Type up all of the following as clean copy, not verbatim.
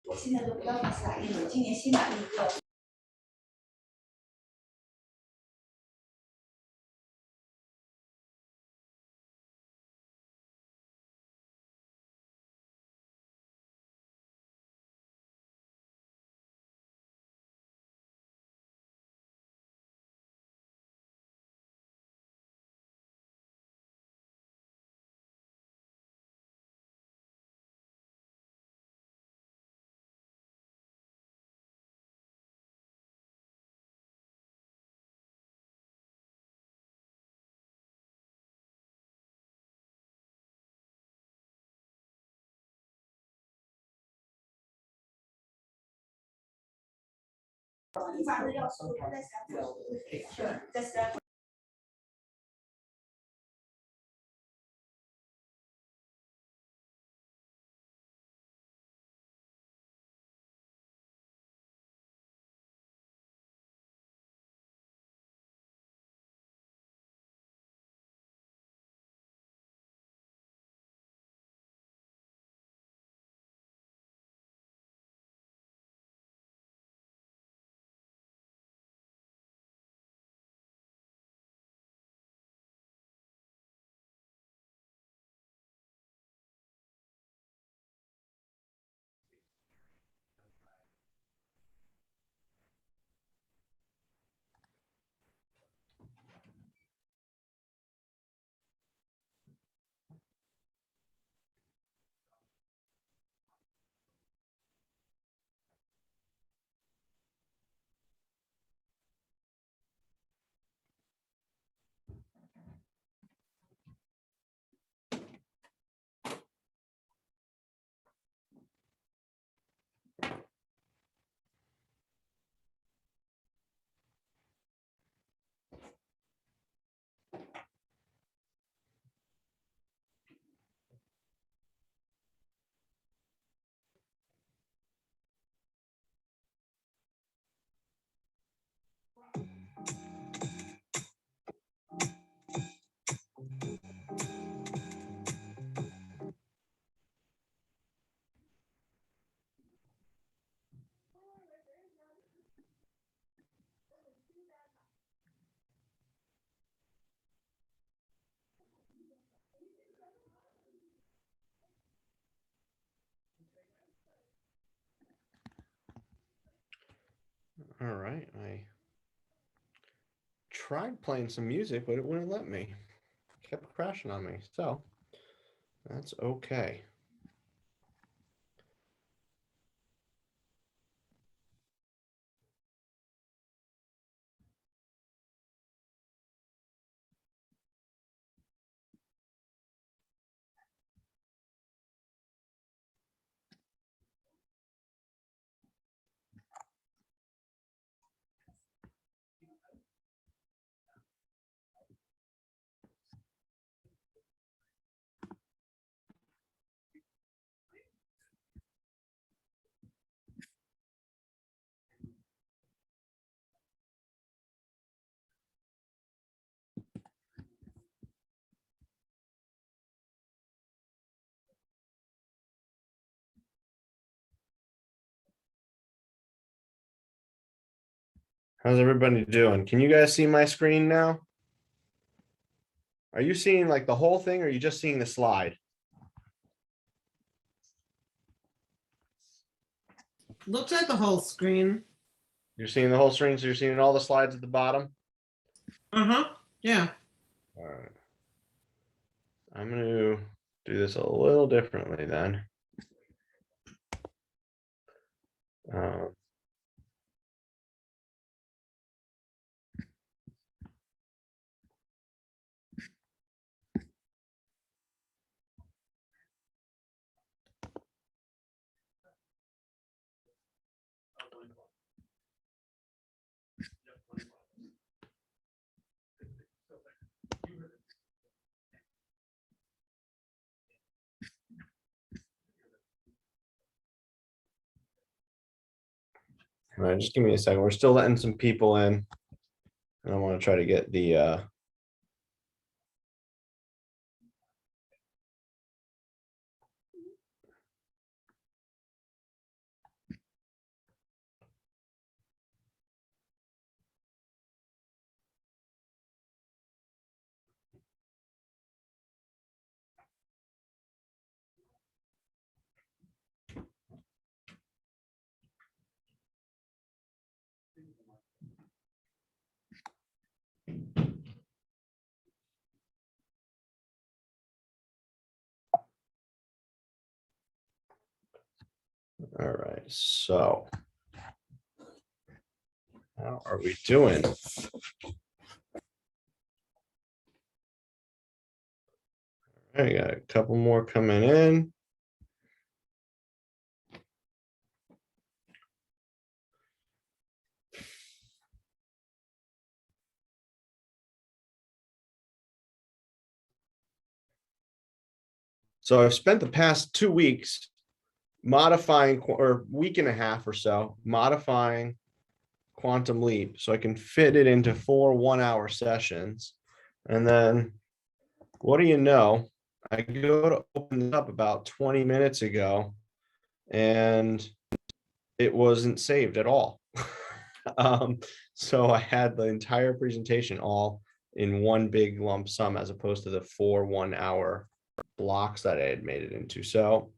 我现在都不知道它是哪一种，今年新买了一个。发的要素在三步，在三步。All right, I tried playing some music, but it wouldn't let me. It kept crashing on me, so that's okay. How's everybody doing? Can you guys see my screen now? Are you seeing like the whole thing or are you just seeing the slide? Looks like the whole screen. You're seeing the whole screen, so you're seeing all the slides at the bottom? Uh-huh. Yeah. All right. I'm going to do this a little differently then. Um, all right, just give me a second. We're still letting some people in. And I want to try to get the All right, so how are we doing? I got a couple more coming in. So I've spent the past 2 weeks modifying, or week and a half or so, modifying Quantum Leap so I can fit it into 4 1-hour sessions. And then what do you know? I go to open it up about 20 minutes ago and it wasn't saved at all. So I had the entire presentation all in one big lump sum as opposed to the 4 1-hour blocks that I had made it into. So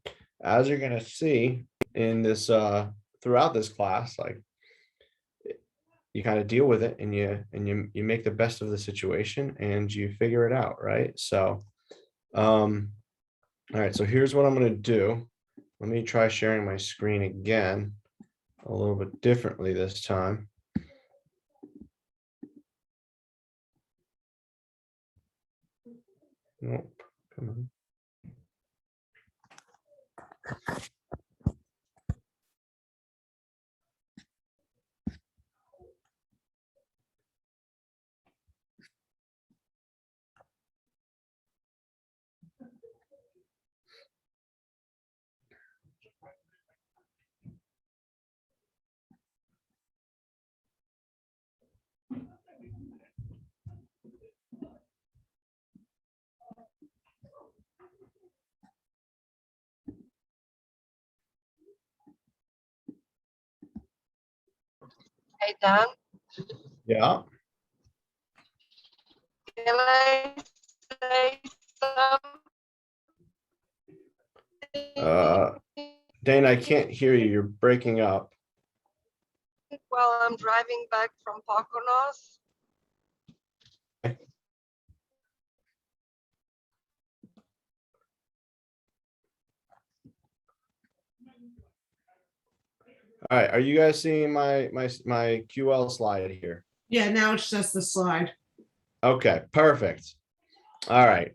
as you're going to see in this throughout this class, like you kind of deal with it and you make the best of the situation and you figure it out, right? So all right, so here's what I'm going to do. Let me try sharing my screen again a little bit differently this time. Nope, come on. Hey, Dan, Yeah. can I say something Dane, I can't hear you. You're breaking up. while I'm driving back from Poconos? All right, are you guys seeing my QL slide here? Yeah, now it's just the slide. Okay, perfect. All right.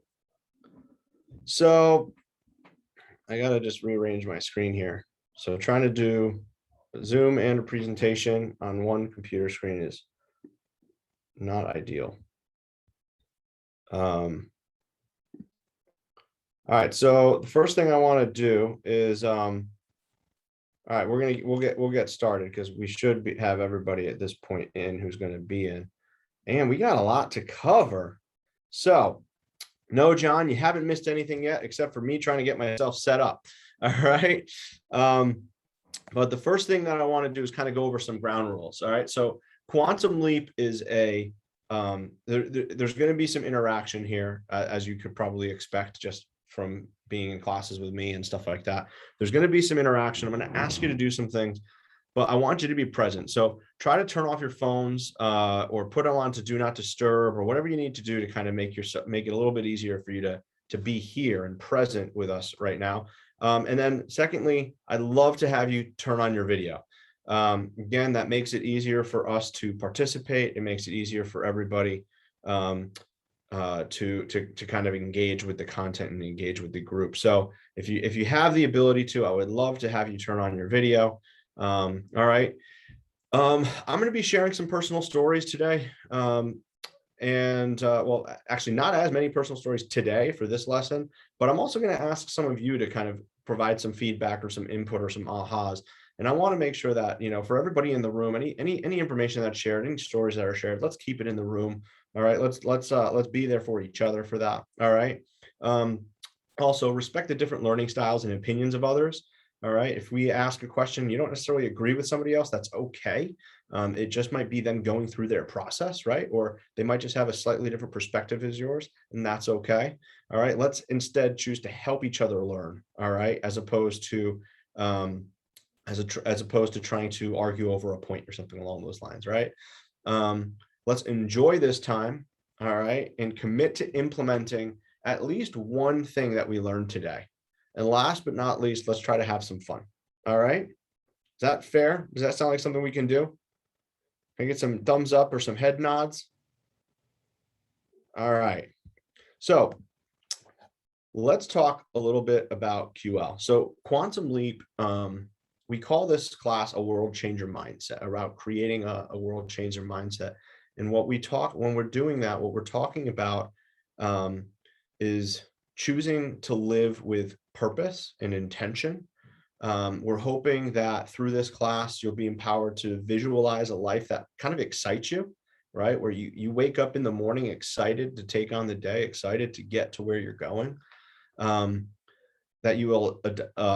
So I gotta just rearrange my screen here. So trying to do Zoom and a presentation on one computer screen is not ideal. All right, so the first thing I want to do is all right, we'll get started because we should have everybody at this point in who's going to be in. And we got a lot to cover. So no, John, you haven't missed anything yet, except for me trying to get myself set up. All right. But the first thing that I want to do is kind of go over some ground rules. All right. So Quantum Leap is a, there's going to be some interaction here, as you could probably expect just from being in classes with me and stuff like that. There's going to be some interaction. I'm going to ask you to do some things, but I want you to be present. So try to turn off your phones or put them on to do not disturb or whatever you need to do to kind of make it a little bit easier for you to be here and present with us right now. And then secondly, I'd love to have you turn on your video. Again, that makes it easier for us to participate. It makes it easier for everybody to kind of engage with the content and engage with the group. So if you have the ability to, I would love to have you turn on your video. All right. I'm going to be sharing some personal stories today. Well, actually not as many personal stories today for this lesson, but I'm also going to ask some of you to kind of provide some feedback or some input or some ahas. And I want to make sure that, for everybody in the room, any information that's shared, any stories that are shared, let's keep it in the room. All right. Let's be there for each other for that. All right. Also respect the different learning styles and opinions of others. All right. If we ask a question, you don't necessarily agree with somebody else, that's okay. It just might be them going through their process, right? Or they might just have a slightly different perspective as yours, and that's okay. All right. Let's instead choose to help each other learn. All right. As opposed to trying to argue over a point or something along those lines, right? Let's enjoy this time. All right. And commit to implementing at least one thing that we learned today. And last but not least, let's try to have some fun. All right. Is that fair? Does that sound like something we can do? Can I get some thumbs up or some head nods? All right. So let's talk a little bit about QL. So Quantum Leap, we call this class a world changer mindset, about creating a world changer mindset. And what we talk, when we're doing that, what we're talking about is choosing to live with purpose and intention. We're hoping that through this class, you'll be empowered to visualize a life that kind of excites you, right? Where you wake up in the morning excited to take on the day, excited to get to where you're going. That you will,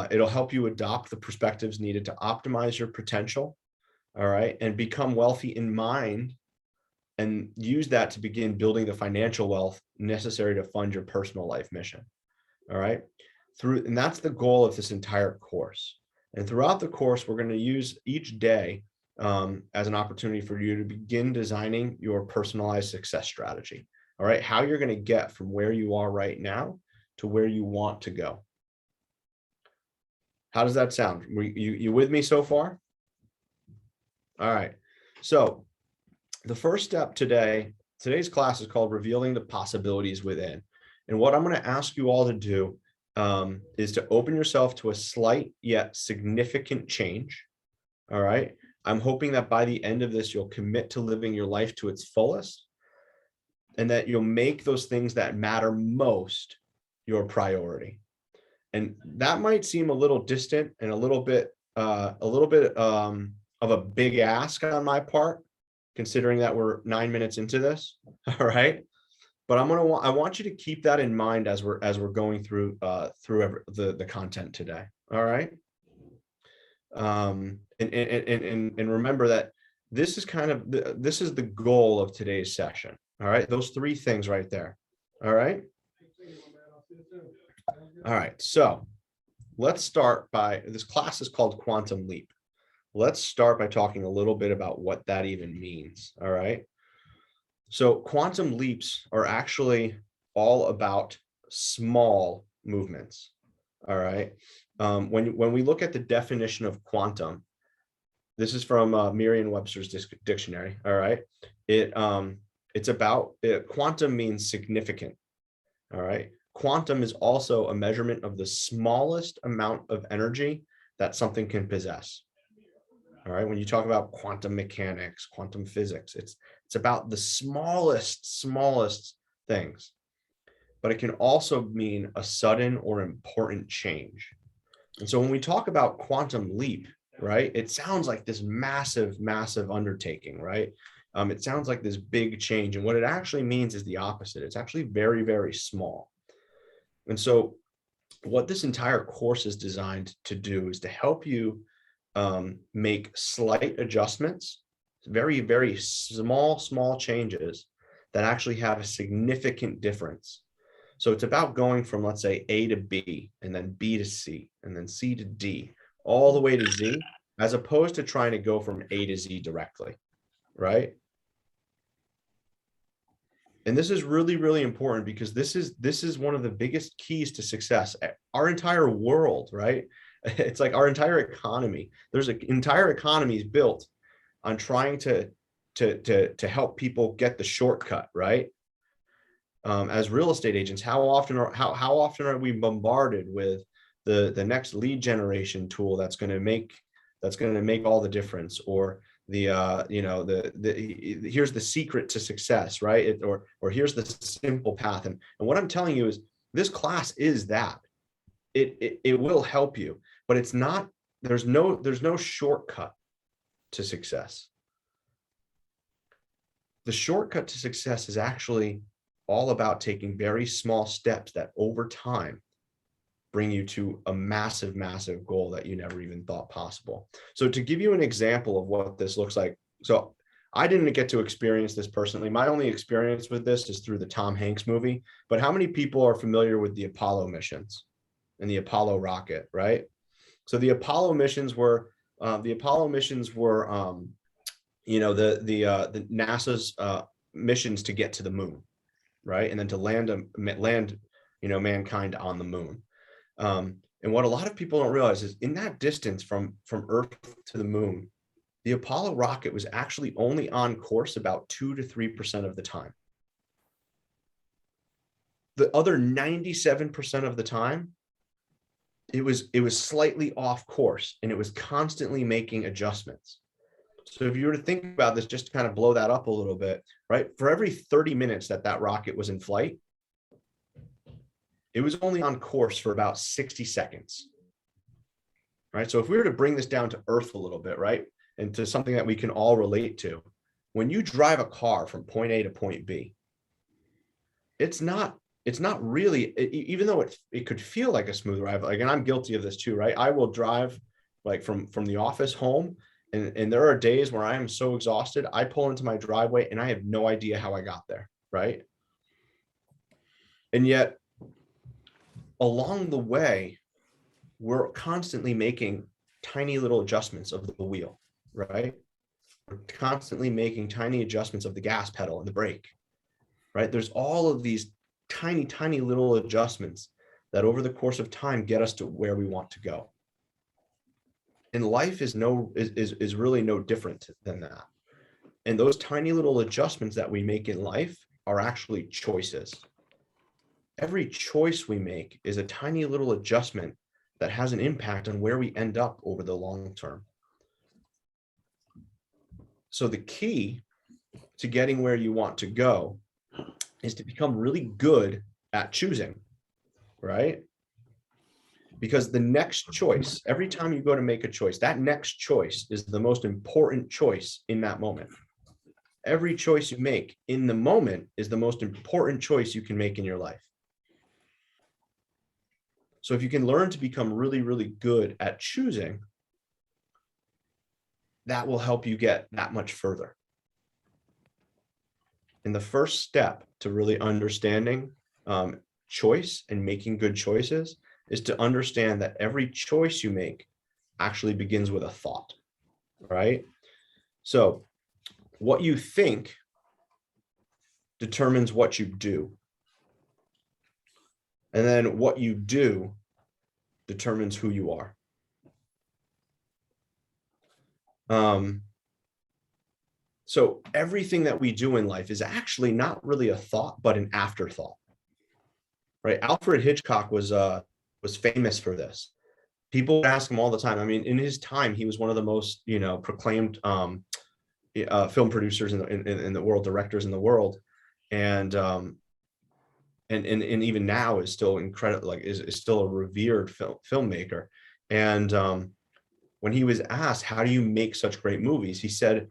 it'll help you adopt the perspectives needed to optimize your potential, all right, and become wealthy in mind, and use that to begin building the financial wealth necessary to fund your personal life mission, all right? And that's the goal of this entire course. And throughout the course, we're going to use each day as an opportunity for you to begin designing your personalized success strategy, all right? How you're going to get from where you are right now to where you want to go. How does that sound? You with me so far? All right. So the first step today's class is called Revealing the Possibilities Within. And what I'm going to ask you all to do is to open yourself to a slight yet significant change. All right. I'm hoping that by the end of this, you'll commit to living your life to its fullest, and that you'll make those things that matter most your priority. And that might seem a little distant and a little bit of a big ask on my part, considering that we're 9 minutes into this. All right. But I want you to keep that in mind as we're going through the content today. All right. And remember that this is the goal of today's session. All right. Those three things right there. All right. All right, so let's start by, this class is called Quantum Leap. Let's start by talking a little bit about what that even means, all right? So quantum leaps are actually all about small movements, all right? When we look at the definition of quantum, this is from Merriam-Webster's dictionary, all right? Quantum means significant, all right? Quantum is also a measurement of the smallest amount of energy that something can possess. All right. When you talk about quantum mechanics, quantum physics, it's about the smallest things. But it can also mean a sudden or important change. And so when we talk about quantum leap, right, it sounds like this massive undertaking, right? It sounds like this big change. And what it actually means is the opposite. It's actually very, very small. And so what this entire course is designed to do is to help you make slight adjustments, very, very small changes that actually have a significant difference. So it's about going from, let's say, A to B, and then B to C, and then C to D, all the way to Z, as opposed to trying to go from A to Z directly, right? And this is really, really important, because this is one of the biggest keys to success. Our entire world, right? It's like our entire economy. There's an entire economy is built on trying to help people get the shortcut, right? As real estate agents, how often are we bombarded with the next lead generation tool that's going to make all the difference, or here's the secret to success, right? Or here's the simple path. And what I'm telling you is this class is that. It will help you, but it's not, there's no shortcut to success. The shortcut to success is actually all about taking very small steps that over time bring you to a massive goal that you never even thought possible. So to give you an example of what this looks like, so I didn't get to experience this personally. My only experience with this is through the Tom Hanks movie. But how many people are familiar with the Apollo missions and the Apollo rocket, right? So the Apollo missions were the NASA's missions to get to the moon, right? And then to land mankind on the moon. And what a lot of people don't realize is in that distance from Earth to the moon, the Apollo rocket was actually only on course about 2 to 3% of the time. The other 97% of the time, it was slightly off course, and it was constantly making adjustments. So if you were to think about this, just to kind of blow that up a little bit, right? For every 30 minutes that rocket was in flight, it was only on course for about 60 seconds, right? So if we were to bring this down to Earth a little bit, right? And to something that we can all relate to, when you drive a car from point A to point B, it's not really, even though it could feel like a smooth ride, like, and I'm guilty of this too, right? I will drive like from the office home, and there are days where I am so exhausted, I pull into my driveway and I have no idea how I got there, right? And yet, along the way, we're constantly making tiny little adjustments of the wheel, right? We're constantly making tiny adjustments of the gas pedal and the brake, right? There's all of these tiny, tiny little adjustments that over the course of time get us to where we want to go. And life is really no different than that. And those tiny little adjustments that we make in life are actually choices. Every choice we make is a tiny little adjustment that has an impact on where we end up over the long term. So the key to getting where you want to go is to become really good at choosing, right? Because the next choice, every time you go to make a choice, that next choice is the most important choice in that moment. Every choice you make in the moment is the most important choice you can make in your life. So if you can learn to become really, really good at choosing, that will help you get that much further. And the first step to really understanding choice and making good choices is to understand that every choice you make actually begins with a thought, right? So what you think determines what you do. And then what you do determines who you are. So everything that we do in life is actually not really a thought, but an afterthought, right? Alfred Hitchcock was famous for this. People would ask him all the time. I mean, in his time, he was one of the most, proclaimed film producers in the world, directors in the world, and even now is still incredible, like is still a revered filmmaker. And when he was asked, how do you make such great movies? He said,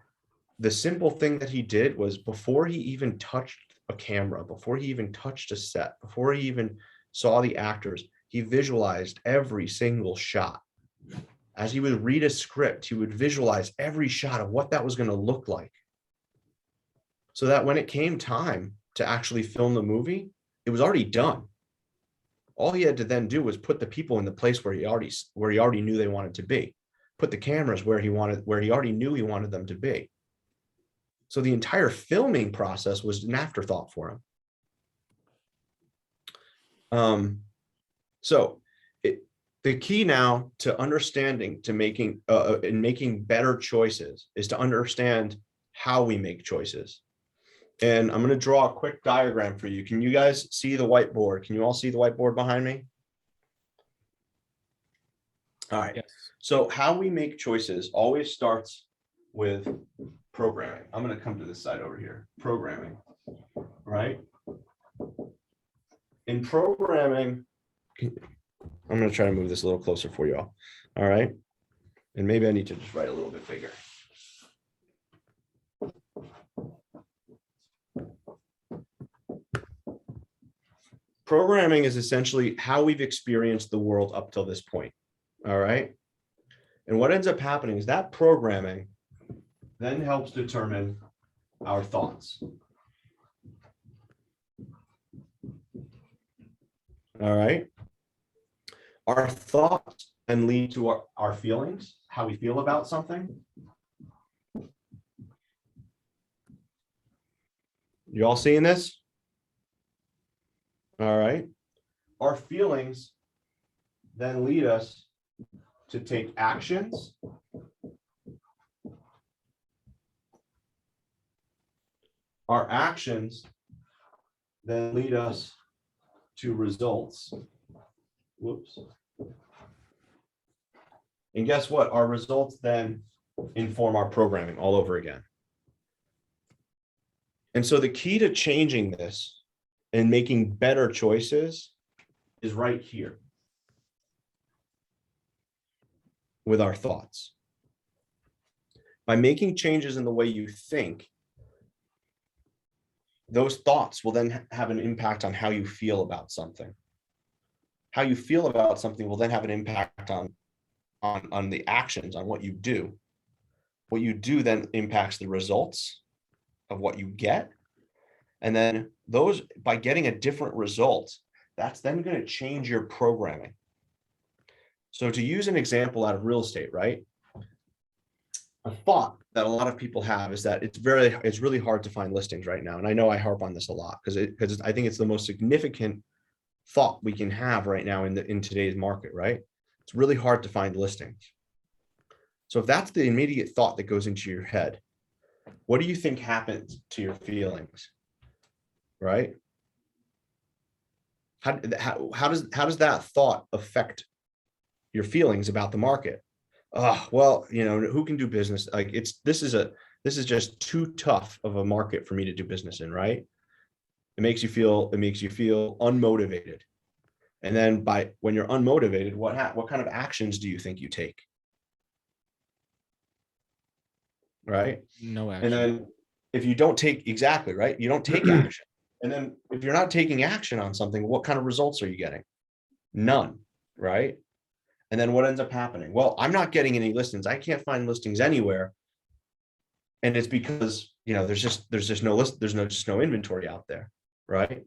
the simple thing that he did was before he even touched a camera, before he even touched a set, before he even saw the actors, he visualized every single shot. As he would read a script, he would visualize every shot of what that was going to look like. So that when it came time to actually film the movie, it was already done. All he had to then do was put the people in the place where he already knew they wanted to be, put the cameras where he already knew he wanted them to be. So the entire filming process was an afterthought for him. The key now to understanding, to making better choices, is to understand how we make choices. And I'm going to draw a quick diagram for you. Can you guys see the whiteboard? Can you all see the whiteboard behind me? All right. Yes. So how we make choices always starts with programming. I'm going to come to this side over here. Programming, right? In programming, I'm going to try to move this a little closer for you all. All right. And maybe I need to just write a little bit bigger. Programming is essentially how we've experienced the world up till this point. All right. And what ends up happening is that programming then helps determine our thoughts. All right. Our thoughts then lead to our feelings, how we feel about something. You all seeing this? All right. Our feelings then lead us to take actions. Our actions then lead us to results. Whoops. And guess what? Our results then inform our programming all over again. And so the key to changing this and making better choices is right here with our thoughts. By making changes in the way you think, those thoughts will then have an impact on how you feel about something. How you feel about something will then have an impact on the actions, on what you do. What you do then impacts the results of what you get. And then those, by getting a different result, that's then going to change your programming. So to use an example out of real estate, right? A thought that a lot of people have is that it's really hard to find listings right now. And I know I harp on this a lot because I think it's the most significant thought we can have right now in today's market, right? It's really hard to find listings. So if that's the immediate thought that goes into your head, what do you think happens to your feelings? Right? How does that thought affect your feelings about the market? Oh, well, who can do business? Like this is just too tough of a market for me to do business in, right? It makes you feel unmotivated. And then when you're unmotivated, what kind of actions do you think you take? Right? No action. And then if you don't take exactly right, you don't take action. And then if you're not taking action on something, what kind of results are you getting? None, right? And then what ends up happening? Well, I'm not getting any listings. I can't find listings anywhere. And it's because, there's just no inventory out there, right?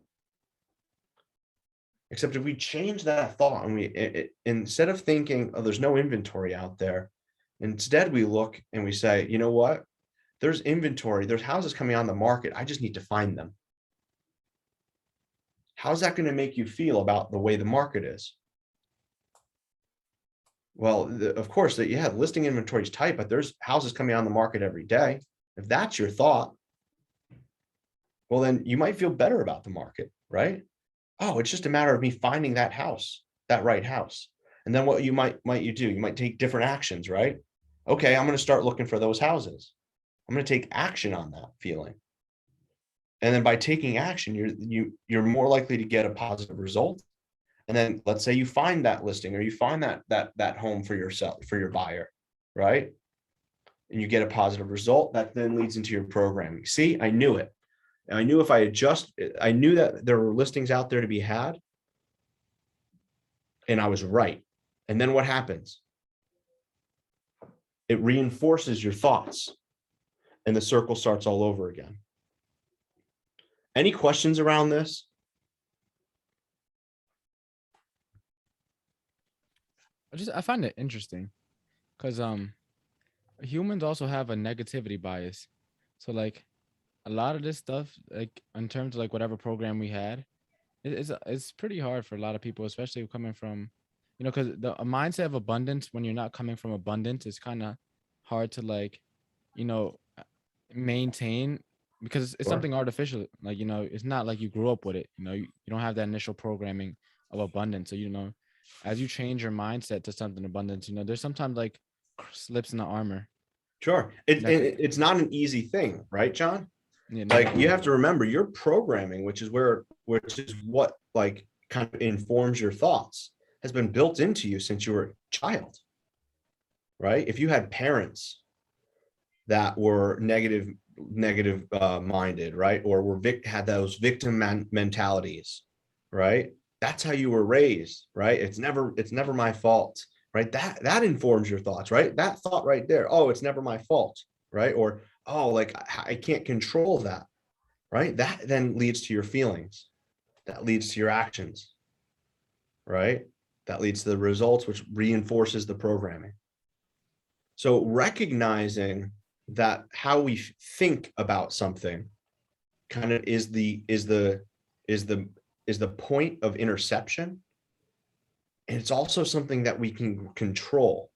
Except if we change that thought and instead of thinking, oh, there's no inventory out there, instead we look and we say, you know what? There's inventory, there's houses coming on the market. I just need to find them. How's that going to make you feel about the way the market is? Well, of course, listing inventory is tight, but there's houses coming on the market every day. If that's your thought, well, then you might feel better about the market, right? Oh, it's just a matter of me finding that house, that right house. And then what you might do? You might take different actions, right? Okay, I'm going to start looking for those houses. I'm going to take action on that feeling. And then by taking action, you're more likely to get a positive result. And then let's say you find that listing or you find that home for yourself, for your buyer, right? And you get a positive result that then leads into your programming. See, I knew it. And I knew if I adjust, I knew that there were listings out there to be had. And I was right. And then what happens? It reinforces your thoughts and the circle starts all over again. Any questions around this? I find it interesting because humans also have a negativity bias. So like a lot of this stuff, like in terms of like whatever program we had, it's pretty hard for a lot of people, especially coming from, because a mindset of abundance, when you're not coming from abundance, is kind of hard to like, maintain because it's Sure. something artificial. Like, it's not like you grew up with it. You don't have that initial programming of abundance. So, as you change your mindset to something abundance, there's sometimes like slips in the armor. Sure. It's not an easy thing, right, John? Yeah, Like you have to remember your programming, which is what like kind of informs your thoughts, has been built into you since you were a child, right? If you had parents that were negative minded, right? Or had those victim mentalities, right? That's how you were raised, right? It's never my fault, right? That informs your thoughts, right? That thought right there. Oh, it's never my fault, right? Or, oh, like I can't control that, right? That then leads to your feelings. That leads to your actions, right? That leads to the results, which reinforces the programming. So recognizing that how we think about something kind of is the point of interception And it's also something that we can control.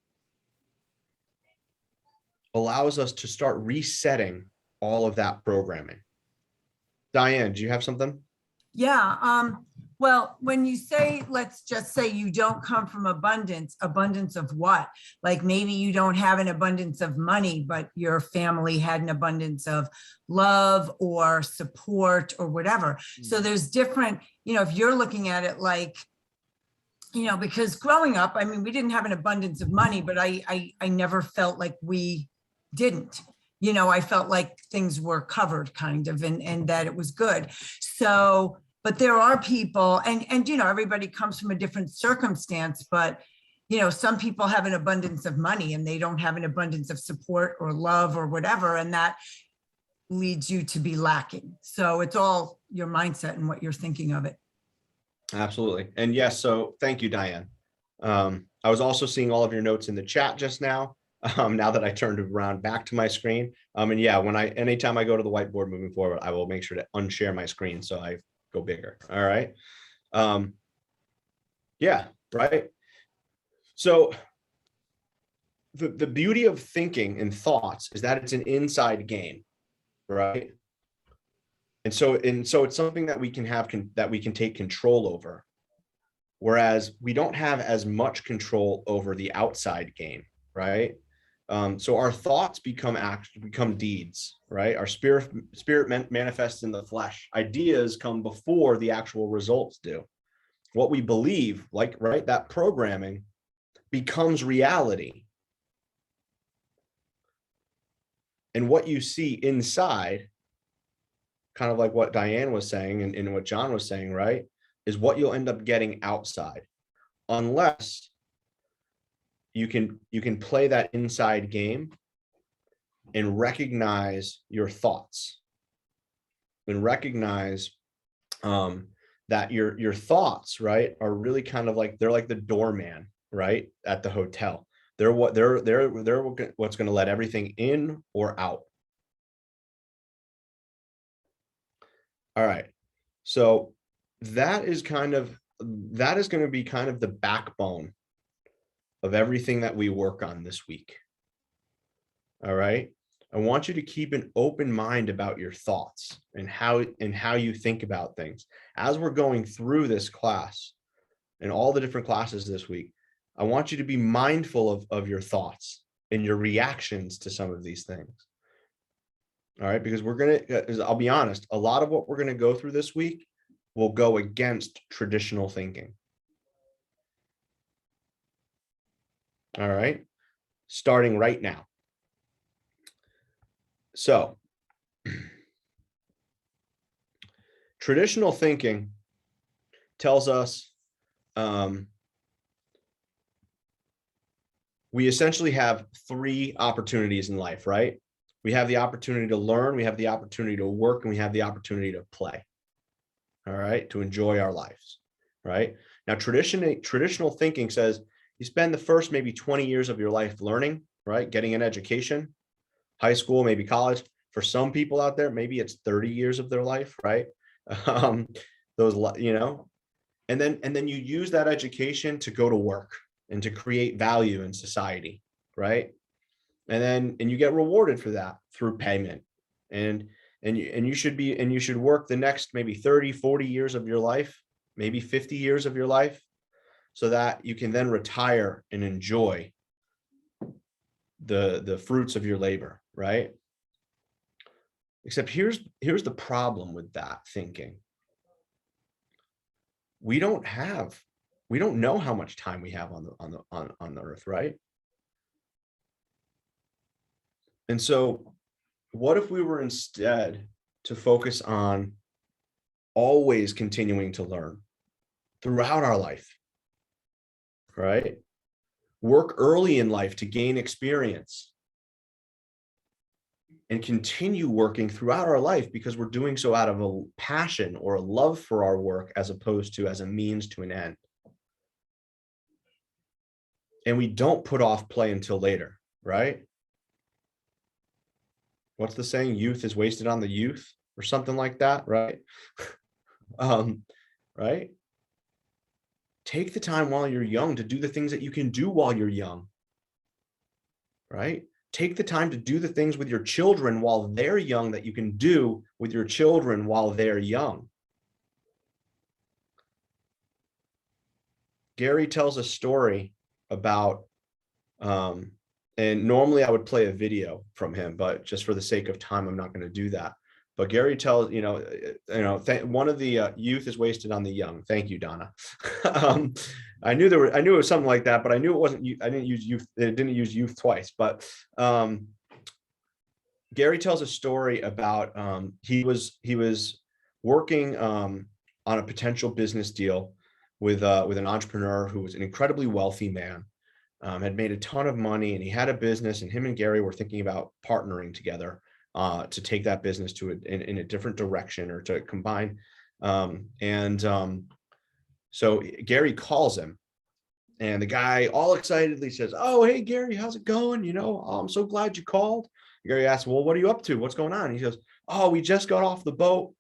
Allows us to start resetting all of that programming. Diane, do you have something? Yeah, well, when you say, let's just say you don't come from abundance of what? Like maybe you don't have an abundance of money, but your family had an abundance of love or support or whatever. So there's different, if you're looking at it like, because growing up, I mean, we didn't have an abundance of money, but I never felt like we didn't. I felt like things were covered kind of, and that it was good. So, but there are people, and everybody comes from a different circumstance, but some people have an abundance of money and they don't have an abundance of support or love or whatever, and that leads you to be lacking. So it's all your mindset and what you're thinking of it. Absolutely. And yes, so thank you, Diane. I was also seeing all of your notes in the chat just now. Now that I turned around back to my screen. And yeah, anytime I go to the whiteboard moving forward, I will make sure to unshare my screen so I go bigger. All right. Yeah, right. So the beauty of thinking and thoughts is that it's an inside game, right? And so it's something that we can have that we can take control over, whereas we don't have as much control over the outside game, right? So our thoughts become deeds, right? Our spirit manifests in the flesh. Ideas come before the actual results do. What we believe, right, that programming becomes reality. And what you see inside, kind of like what Diane was saying and what John was saying, right, is what you'll end up getting outside, unless you can play that inside game and recognize your thoughts and recognize that your thoughts, right, are really kind of like, they're like the doorman, right, at the hotel. They're what's going to let everything in or out. All right. So that is going to be kind of the backbone of everything that we work on this week. All right. I want you to keep an open mind about your thoughts and how you think about things. As we're going through this class and all the different classes this week, I want you to be mindful of your thoughts and your reactions to some of these things. All right, because I'll be honest, a lot of what we're going to go through this week will go against traditional thinking. All right, starting right now. So, traditional thinking tells us we essentially have three opportunities in life, right? We have the opportunity to learn, we have the opportunity to work, and we have the opportunity to play. All right, to enjoy our lives, right? Now, traditional thinking says you spend the first maybe 20 years of your life learning, right? Getting an education, high school, maybe college. For some people out there, maybe it's 30 years of their life, right? Those, and then you use that education to go to work and to create value in society, right? And you get rewarded for that through payment. And you should work the next maybe 30, 40 years of your life, maybe 50 years of your life, so that you can then retire and enjoy the fruits of your labor, right? Except here's the problem with that thinking. We don't know how much time we have on the earth, right? And so what if we were instead to focus on always continuing to learn throughout our life, right? Work early in life to gain experience and continue working throughout our life because we're doing so out of a passion or a love for our work as opposed to as a means to an end. And we don't put off play until later, right? What's the saying? Youth is wasted on the youth or something like that, right? Right? Take the time while you're young to do the things that you can do while you're young, right? Take the time to do the things with your children while they're young that you can do with your children while they're young. Gary tells a story about, and normally I would play a video from him, but just for the sake of time, I'm not going to do that. But Gary tells, one of the youth is wasted on the young. Thank you, Donna. I knew it was something like that, but I knew it wasn't. I didn't use youth. It didn't use youth twice. But Gary tells a story about he was working on a potential business deal with an entrepreneur who was an incredibly wealthy man, had made a ton of money, and he had a business. And him and Gary were thinking about partnering together to take that business in a different direction, or to combine. So Gary calls him, and the guy all excitedly says, "Oh, hey, Gary, how's it going? I'm so glad you called." Gary asks, "Well, what are you up to? What's going on?" He goes, "Oh, we just got off the boat,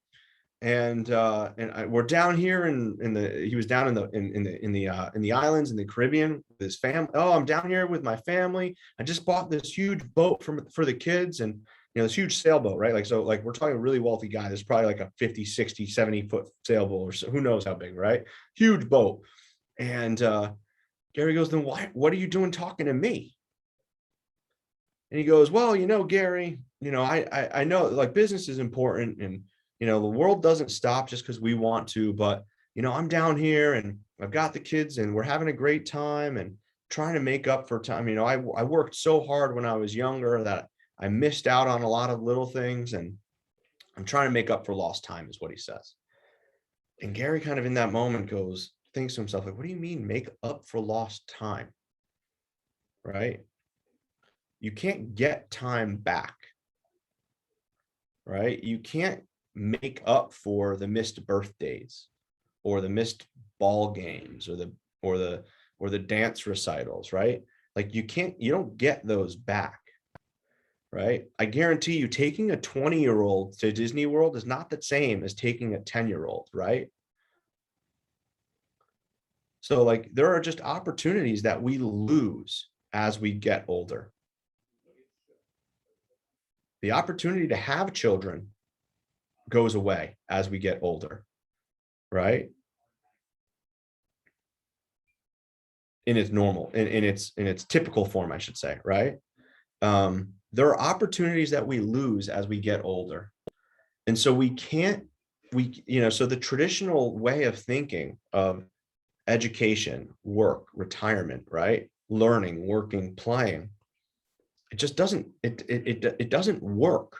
and we're down here he was down in the islands in the Caribbean with his family. Oh, I'm down here with my family. I just bought this huge boat for the kids, and this huge sailboat, right? Like we're talking a really wealthy guy. There's probably like a 50, 60, 70 foot sailboat, or so, who knows how big, right? Huge boat." And Gary goes, "Then what are you doing talking to me?" And he goes, "Well, Gary, I know like business is important, and the world doesn't stop just because we want to, but I'm down here and I've got the kids and we're having a great time and trying to make up for time. I worked so hard when I was younger that I missed out on a lot of little things, and I'm trying to make up for lost time," is what he says. And Gary kind of in that moment thinks to himself, like, what do you mean make up for lost time? Right? You can't get time back. Right? You can't make up for the missed birthdays or the missed ball games or the dance recitals, right? Like you don't get those back. Right? I guarantee you taking a 20-year-old to Disney World is not the same as taking a 10-year-old, right? So like there are just opportunities that we lose as we get older. The opportunity to have children goes away as we get older, right? In its normal, in its typical form, I should say, right? There are opportunities that we lose as we get older. And so so the traditional way of thinking of education, work, retirement, right? Learning, working, playing, it just doesn't, it doesn't work.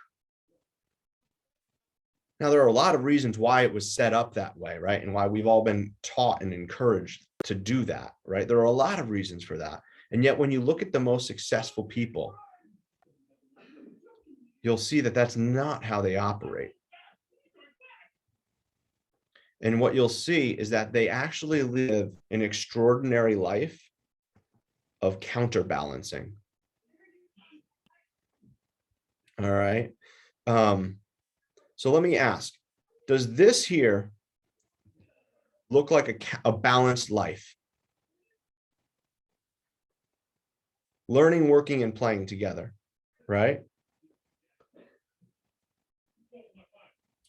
Now, there are a lot of reasons why it was set up that way, right? And why we've all been taught and encouraged to do that, right? There are a lot of reasons for that. And yet when you look at the most successful people, you'll see that that's not how they operate. And what you'll see is that they actually live an extraordinary life of counterbalancing. All right. So let me ask, does this here look like a balanced life? Learning, working, and playing together, right?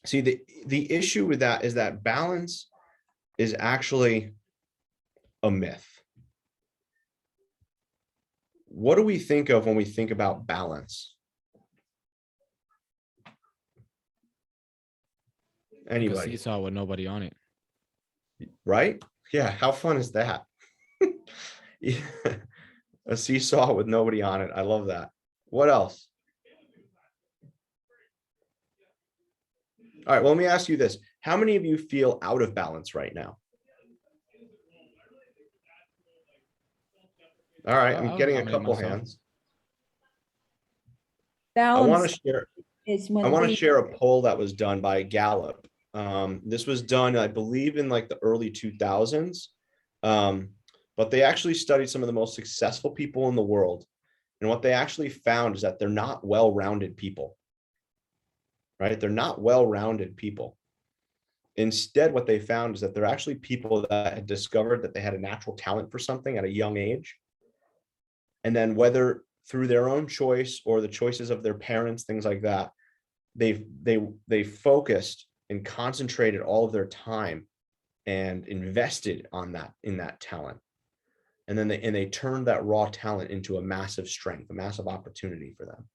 See, the issue with that is that balance is actually a myth. What do we think of when we think about balance? Anybody? Like a seesaw with nobody on it. Right? Yeah, how fun is that? Yeah. A seesaw with nobody on it. I love that. What else? All right, well, let me ask you this. How many of you feel out of balance right now? All right, I'm getting a couple hands. I want to share a poll that was done by Gallup. This was done, I believe, in like the early 2000s. But they actually studied some of the most successful people in the world. And what they actually found is that they're not well-rounded people, right? They're not well-rounded people. Instead, what they found is that they're actually people that had discovered that they had a natural talent for something at a young age. And then whether through their own choice or the choices of their parents, things like that, they focused and concentrated all of their time and invested in that talent. And then they turned that raw talent into a massive strength, a massive opportunity for them.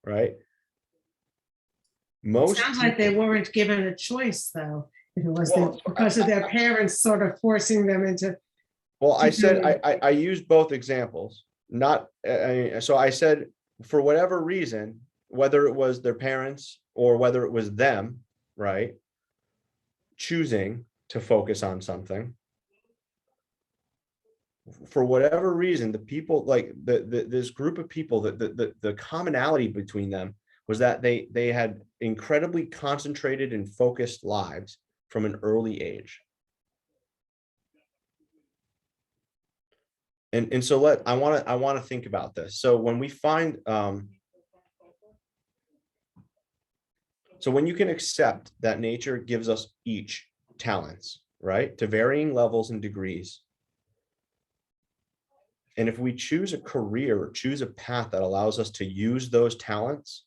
Right? Most Sounds like they people- weren't given a choice, though. If it was Well, because of their parents sort of forcing them into, Well, I to said, do- I used both examples, not, so I said, for whatever reason, whether it was their parents or whether it was them, right? Choosing to focus on something. For whatever reason, the people, like this group of people, the commonality between them was that they had incredibly concentrated and focused lives from an early age. And so I want to think about this. So when we find, so when you can accept that nature gives us each talents, right, to varying levels and degrees. And if we choose a career or choose a path that allows us to use those talents,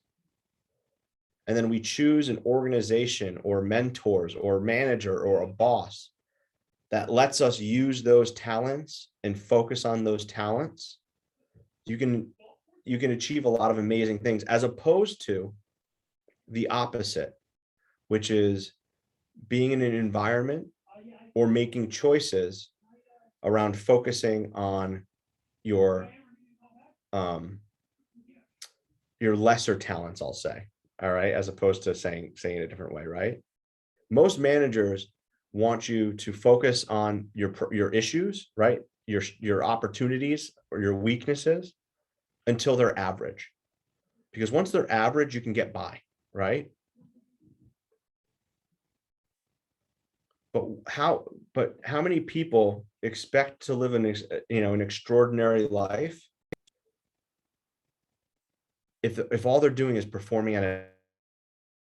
and then we choose an organization or mentors or manager or a boss that lets us use those talents and focus on those talents, you can achieve a lot of amazing things, as opposed to the opposite, which is being in an environment or making choices around focusing on your lesser talents, I'll say, all right, as opposed to saying it a different way, right? Most managers want you to focus on your issues, right? Your opportunities or your weaknesses until they're average. Because once they're average, you can get by, right? But how many people expect to live an extraordinary life if all they're doing is performing at an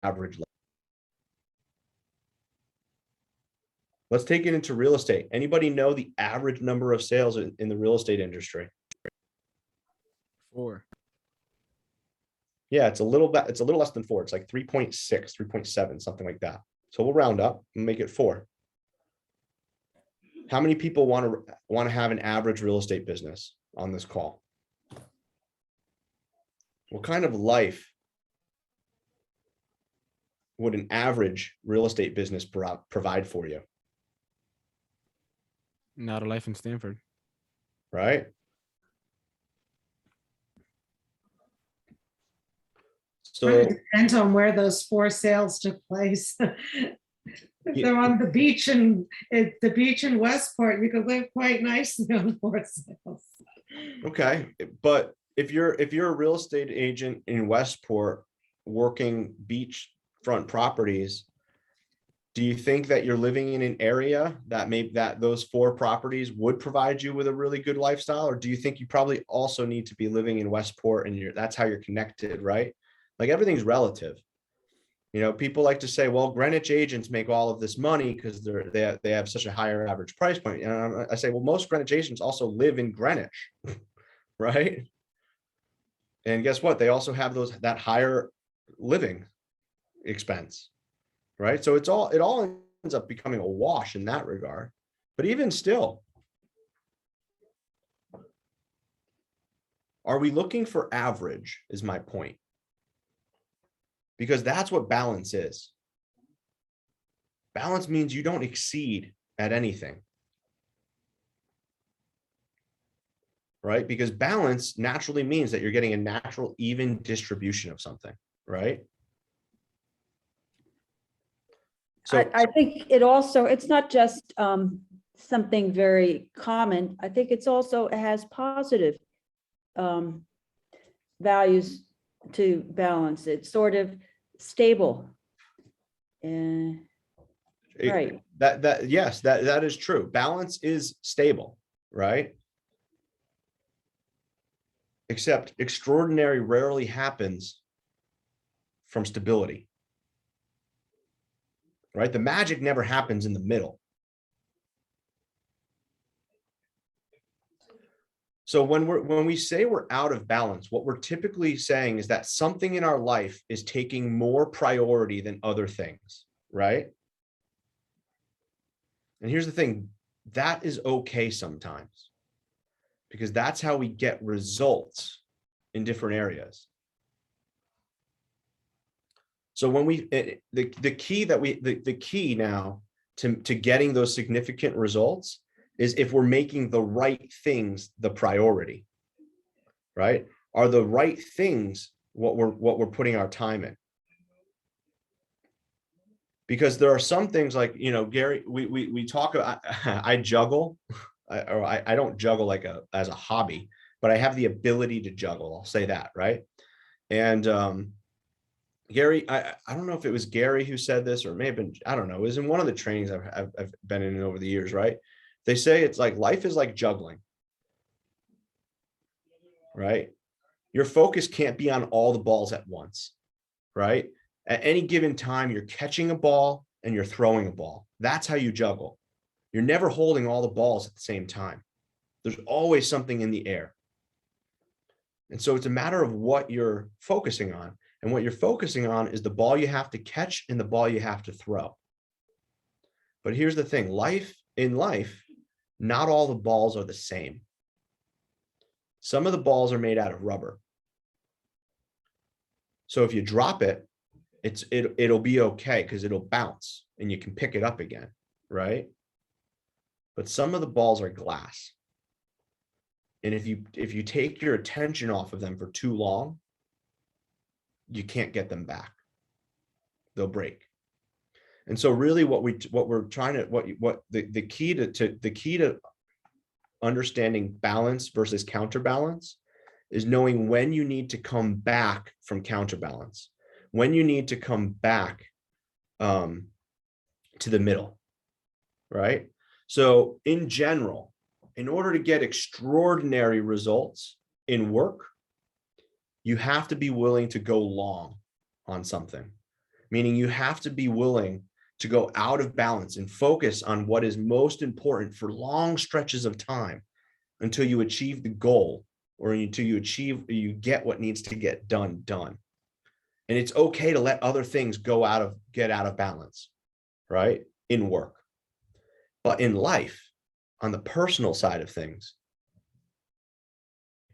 average level? Let's take it into real estate. Anybody know the average number of sales in the real estate industry? 4. Yeah, it's a little less than 4. It's like 3.6, 3.7, something like that. So we'll round up and make it 4. How many people want to have an average real estate business on this call? What kind of life would an average real estate business provide for you? Not a life in Stanford. Right? So depends on where those 4 sales took place. If they're on the beach and at the beach in Westport, you could live quite nicely on 4 sales. okay, but if you're a real estate agent in Westport working beachfront properties, do you think that you're living in an area that those 4 properties would provide you with a really good lifestyle? Or do you think you probably also need to be living in Westport and that's how you're connected, right? Like everything's relative. You know, people like to say, well, Greenwich agents make all of this money because they have such a higher average price point. And I say, well, most Greenwich agents also live in Greenwich, right? And guess what? They also have that higher living expense, right? So it all ends up becoming a wash in that regard. But even still, are we looking for average is my point. Because that's what balance is. Balance means you don't exceed at anything. Right? Because balance naturally means that you're getting a natural, even distribution of something, right? So I think it's not just something very common. I think it has positive values to balance. It's sort of stable. Right. Yes, that is true. Balance is stable, right? Except extraordinary rarely happens from stability. right? The magic never happens in the middle. So when we say we're out of balance, what we're typically saying is that something in our life is taking more priority than other things, right? And here's the thing, that is okay sometimes, because that's how we get results in different areas. So when the key now to getting those significant results is if we're making the right things the priority, right? Are the right things what we're putting our time in? Because there are some things like, you know, Gary, we talk about, I juggle, I don't juggle like as a hobby, but I have the ability to juggle. I'll say that, right? And Gary, I don't know if it was Gary who said this, or it may have been, I don't know, it was in one of the trainings I've been in over the years, right? They say it's like life is like juggling, right? Your focus can't be on all the balls at once, right? At any given time, you're catching a ball and you're throwing a ball. That's how you juggle. You're never holding all the balls at the same time. There's always something in the air. And so it's a matter of what you're focusing on. And what you're focusing on is the ball you have to catch and the ball you have to throw. But here's the thing, in life, not all the balls are the same. Some of the balls are made out of rubber. So if you drop it, it'll be okay because it'll bounce and you can pick it up again, right? But some of the balls are glass. And if you take your attention off of them for too long, you can't get them back. They'll break. And so really the key to understanding balance versus counterbalance is knowing when you need to come back from counterbalance, when you need to come back to the middle, right? So in general, in order to get extraordinary results in work, you have to be willing to go long on something, meaning you have to be willing to go out of balance and focus on what is most important for long stretches of time until you achieve the goal, or until you get what needs to get done. And it's okay to let other things get out of balance, right? In work. But in life, on the personal side of things,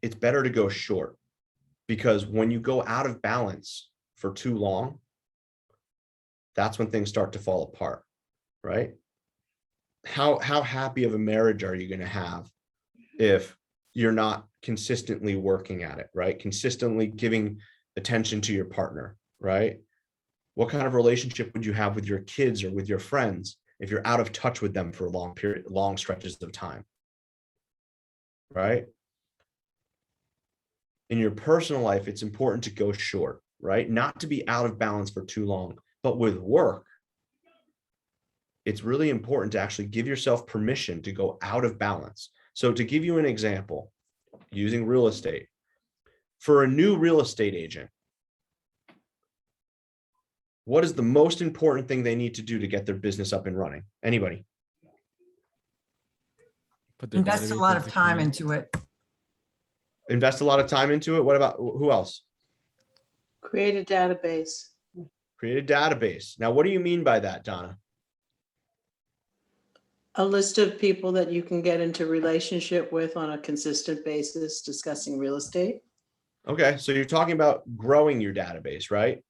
it's better to go short, because when you go out of balance for too long, that's when things start to fall apart, right? How happy of a marriage are you going to have if you're not consistently working at it, right? Consistently giving attention to your partner, right? What kind of relationship would you have with your kids or with your friends if you're out of touch with them for long stretches of time, right? In your personal life, it's important to go short, right? Not to be out of balance for too long. But with work, it's really important to actually give yourself permission to go out of balance. So to give you an example, using real estate, for a new real estate agent, what is the most important thing they need to do to get their business up and running? Anybody? Invest a lot of time into it. Invest a lot of time into it. What about who else? Create a database. Create a database. Now, what do you mean by that, Donna? A list of people that you can get into relationship with on a consistent basis discussing real estate. Okay, so you're talking about growing your database, right?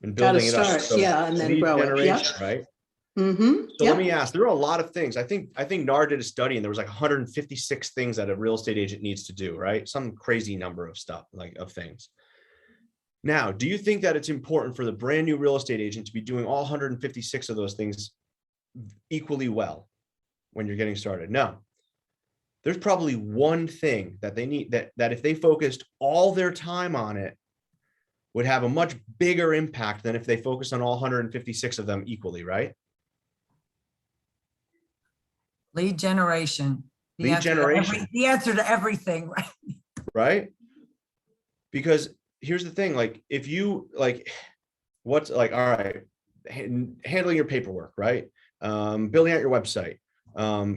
And Gotta building it up. start, So yeah, and then lead grow it. generation, Yep. right? Mm-hmm. So let me ask, there are a lot of things. I think NAR did a study and there was like 156 things that a real estate agent needs to do, right? Some crazy number of stuff, like of things. Now, do you think that it's important for the brand new real estate agent to be doing all 156 of those things equally well when you're getting started? No. There's probably one thing that they need that if they focused all their time on it would have a much bigger impact than if they focused on all 156 of them equally, right? Lead generation. Lead generation. The answer to everything, right? Right? Because here's the thing, like if you like, what's like, all right, handling your paperwork, right? Building out your website,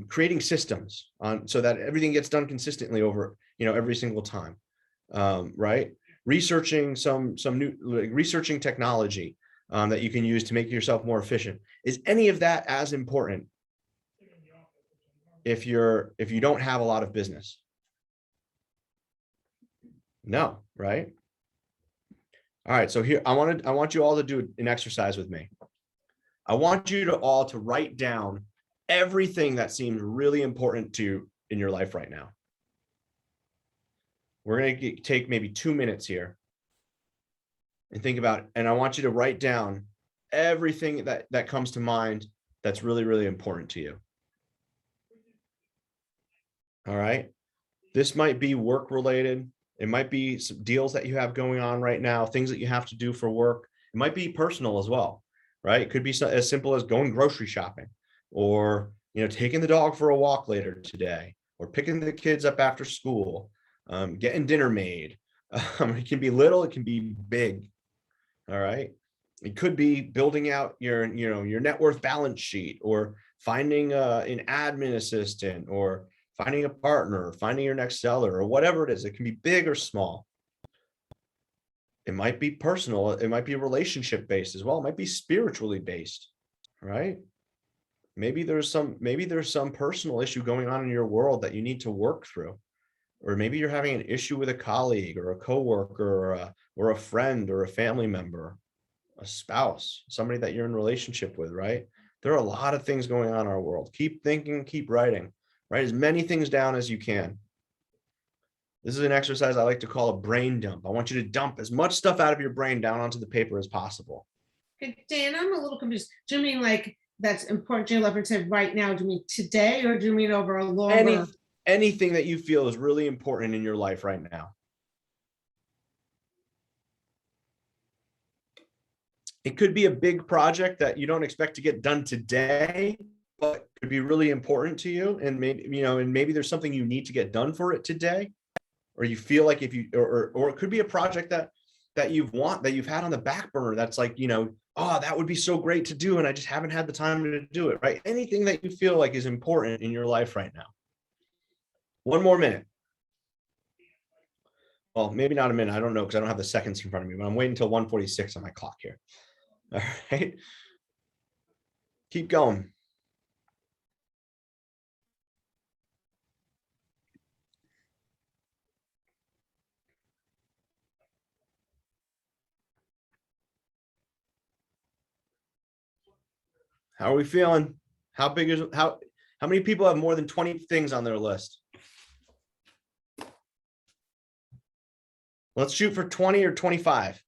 creating systems on so that everything gets done consistently over, every single time, right? Researching some new researching technology that you can use to make yourself more efficient. Is any of that as important if you don't have a lot of business? No, right? All right, so here I want you all to do an exercise with me. I want you to all to write down everything that seems really important to you in your life right now. We're going to take maybe 2 minutes here and think about it. And I want you to write down everything that comes to mind that's really, really important to you. All right. This might be work related. It might be some deals that you have going on right now, things that you have to do for work. It might be personal as well, right? It could be as simple as going grocery shopping, or taking the dog for a walk later today, or picking the kids up after school, getting dinner made. It can be little, it can be big. All right. It could be building out your net worth balance sheet, or finding an admin assistant, or finding a partner, finding your next seller, or whatever it is. It can be big or small. It might be personal. It might be relationship based as well. It might be spiritually based, right? Maybe there's some personal issue going on in your world that you need to work through. Or maybe you're having an issue with a colleague or a coworker or a friend or a family member, a spouse, somebody that you're in relationship with, right? There are a lot of things going on in our world. Keep thinking, keep writing, write as many things down as you can. This is an exercise I like to call a brain dump. I want you to dump as much stuff out of your brain down onto the paper as possible. Okay, Dan, I'm a little confused. Do you mean like that's important to your life and say right now? Do you mean today, or do you mean over a longer? Anything that you feel is really important in your life right now. It could be a big project that you don't expect to get done today, but could be really important to you. And maybe there's something you need to get done for it today, or you feel like or it could be a project that you've had on the back burner. That's like, oh, that would be so great to do, and I just haven't had the time to do it, right? Anything that you feel like is important in your life right now. 1 more minute. Well, maybe not a minute. I don't know, because I don't have the seconds in front of me, but I'm waiting until 1:46 on my clock here. All right. Keep going. How are we feeling? How many people have more than 20 things on their list? Let's shoot for 20 or 25.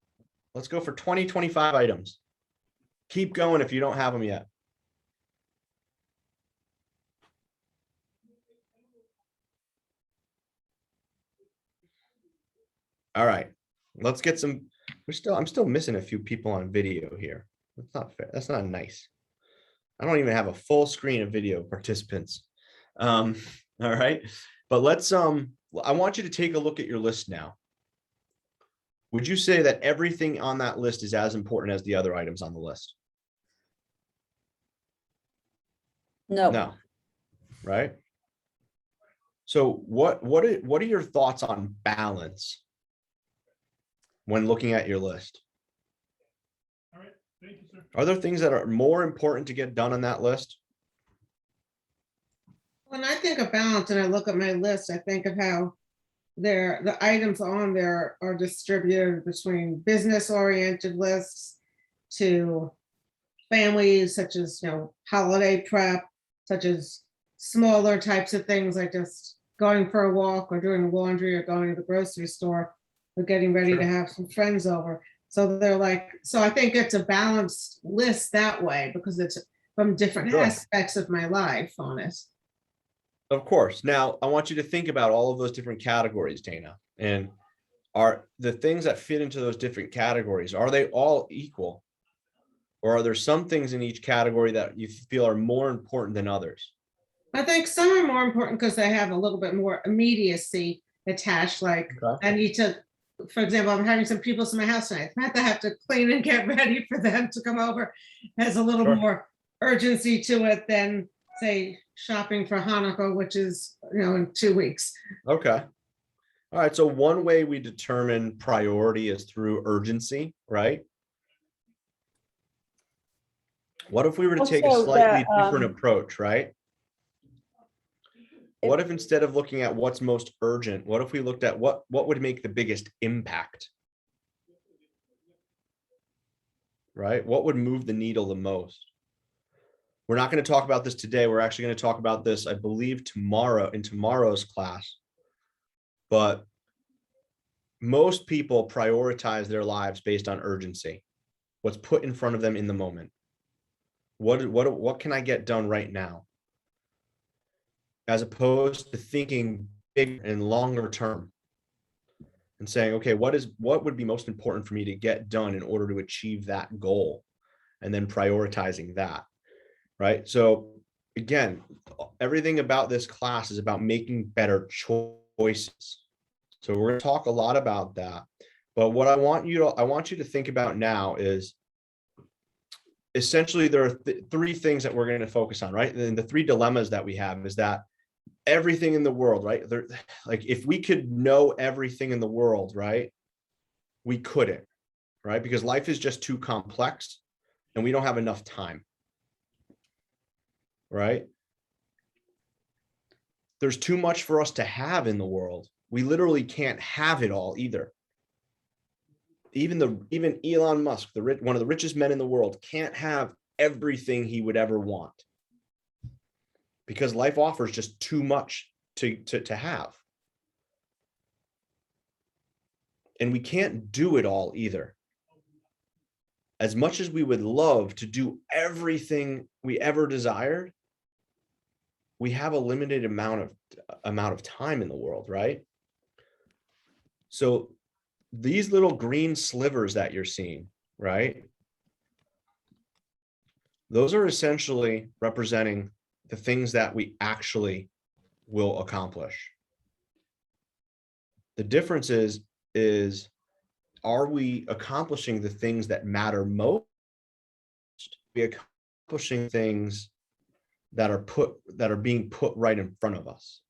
Let's go for 20, 25 items. Keep going if you don't have them yet. All right, let's get some. I'm still missing a few people on video here. That's not fair. That's not nice. I don't even have a full screen of video participants. All right, but let's I want you to take a look at your list now. Would you say that everything on that list is as important as the other items on the list? No. Right? So what are your thoughts on balance when looking at your list? All right, thank you, sir. Are there things that are more important to get done on that list? When I think of balance and I look at my list, I think of how the items on there are distributed between business-oriented lists to families, such as, holiday prep, such as smaller types of things like just going for a walk or doing laundry or going to the grocery store or getting ready to have some friends over. So I think it's a balanced list that way because it's from different aspects of my life on it. Of course. Now, I want you to think about all of those different categories, Dana. And are the things that fit into those different categories, are they all equal? Or are there some things in each category that you feel are more important than others? I think some are more important because they have a little bit more immediacy attached. Like I need to for example, I'm having some people to my house tonight. Not to have to clean and get ready for them to come over has a little Sure. more urgency to it than, say, shopping for Hanukkah, which is, in 2 weeks. Okay. All right, so one way we determine priority is through urgency, right? What if we were to take a Also, slightly the, different approach, right? What if instead of looking at what's most urgent, what if we looked at what would make the biggest impact? Right? What would move the needle the most? We're not going to talk about this today. We're actually going to talk about this, I believe, tomorrow in tomorrow's class. But most people prioritize their lives based on urgency. What's put in front of them in the moment. What can I get done right now? As opposed to thinking big and longer term and saying, okay, what would be most important for me to get done in order to achieve that goal, and then prioritizing that, right? So again, everything about this class is about making better choices. So we're going to talk a lot about that. But what I want you to think about now is essentially there are three things that we're going to focus on, right? And the three dilemmas that we have is that everything in the world, right? Like if we could know everything in the world, right? We couldn't, right? Because life is just too complex and we don't have enough time, right? There's too much for us to have in the world. We literally can't have it all either. Even Elon Musk, one of the richest men in the world, can't have everything he would ever want because life offers just too much to have. And we can't do it all either. As much as we would love to do everything we ever desired, we have a limited amount of time in the world, right? So these little green slivers that you're seeing, right? Those are essentially representing the things that we actually will accomplish. The difference is are we accomplishing the things that matter most? Are we accomplishing things that are being put right in front of us?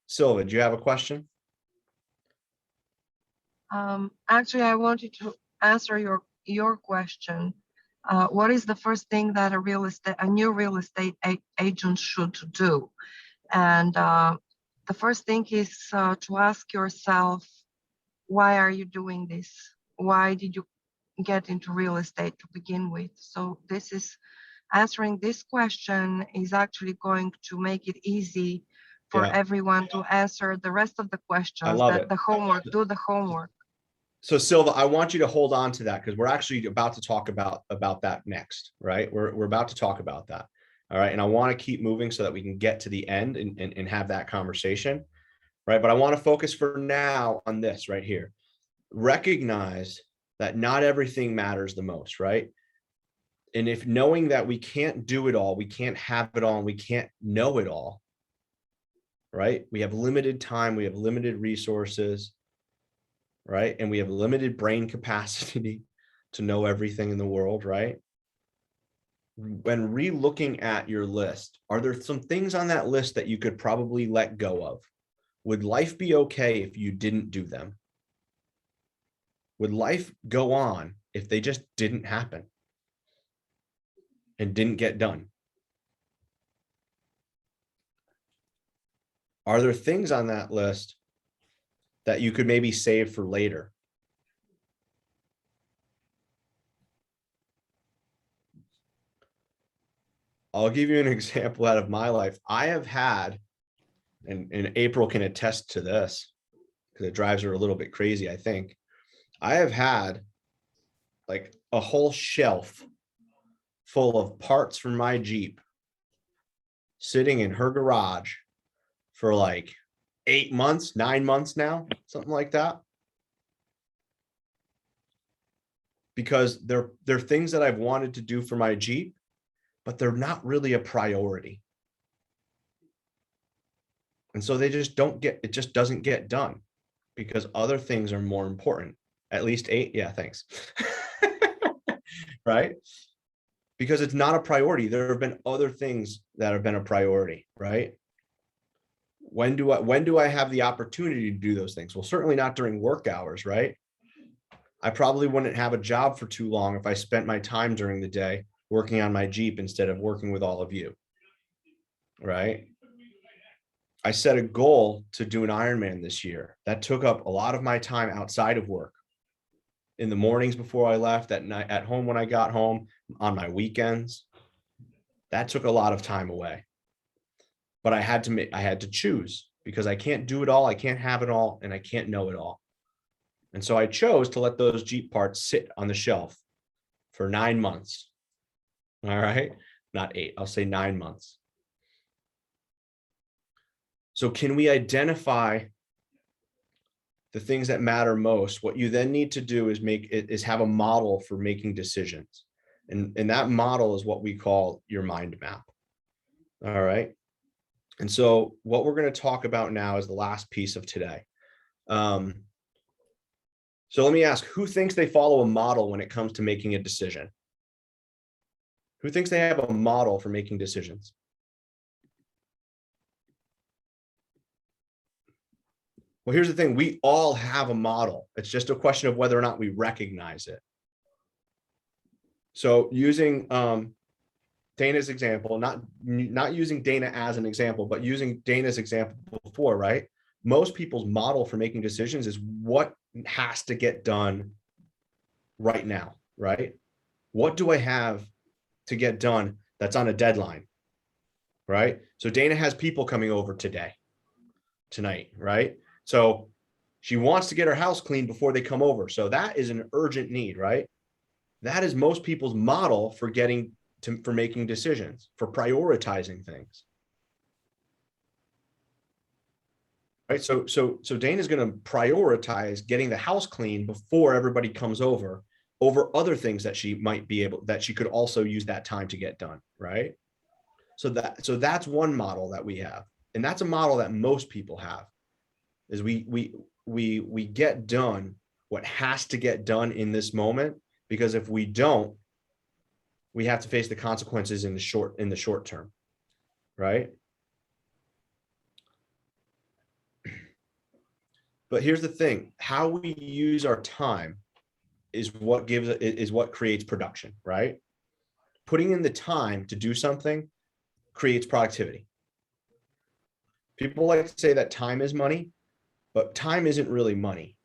Silva, do you have a question? Actually, I wanted to answer your question. What is the first thing that a new real estate agent should do? And the first thing is to ask yourself, why are you doing this? Why did you get into real estate to begin with? So answering this question is actually going to make it easy for everyone to answer the rest of the questions. I love it. The homework, do the homework. So Silva, I want you to hold on to that because we're actually about to talk about that next, right? We're about to talk about that. All right. And I want to keep moving so that we can get to the end and have that conversation, right? But I want to focus for now on this right here. Recognize that not everything matters the most, right? And if knowing that we can't do it all, we can't have it all, and we can't know it all, right? We have limited time, we have limited resources, right? And we have limited brain capacity to know everything in the world, right? When re-looking at your list, are there some things on that list that you could probably let go of? Would life be okay if you didn't do them? Would life go on if they just didn't happen and didn't get done? Are there things on that list that you could maybe save for later? I'll give you an example out of my life. I have had, and April can attest to this because it drives her a little bit crazy, I think. I have had like a whole shelf full of parts from my Jeep sitting in her garage for like 8 months, 9 months now, something like that. Because they're things that I've wanted to do for my Jeep, but they're not really a priority. And so it just doesn't get done. because other things are more important. At least 8. Yeah, thanks. Right? Because it's not a priority. There have been other things that have been a priority, right? When do I have the opportunity to do those things? Well, certainly not during work hours, right? I probably wouldn't have a job for too long if I spent my time during the day working on my Jeep instead of working with all of you, right? I set a goal to do an Ironman this year. That took up a lot of my time outside of work. In the mornings before I left, at night, at home when I got home, on my weekends. That took a lot of time away. But I had to choose, because I can't do it all, I can't have it all, and I can't know it all. And so I chose to let those Jeep parts sit on the shelf for 9 months. All right, not 8, I'll say 9 months. So can we identify the things that matter most? What you then need to do is have a model for making decisions. And that model is what we call your mind map. All right. And so what we're going to talk about now is the last piece of today. So let me ask, who thinks they follow a model when it comes to making a decision? Who thinks they have a model for making decisions? Well, here's the thing. We all have a model. It's just a question of whether or not we recognize it. So using Dana's example, not using Dana as an example, but using Dana's example before, right? Most people's model for making decisions is what has to get done right now, right? What do I have to get done that's on a deadline, right? So Dana has people coming over tonight, right? So she wants to get her house cleaned before they come over. So that is an urgent need, right? That is most people's model for making decisions, for prioritizing things. Right. So Dana's going to prioritize getting the house clean before everybody comes over other things that she could also use that time to get done. Right. So that's one model that we have. And that's a model that most people have, is we get done what has to get done in this moment, because if we don't, we have to face the consequences in the short term. Right. But here's the thing, how we use our time is what creates production, right? Putting in the time to do something creates productivity. People like to say that time is money, but time isn't really money.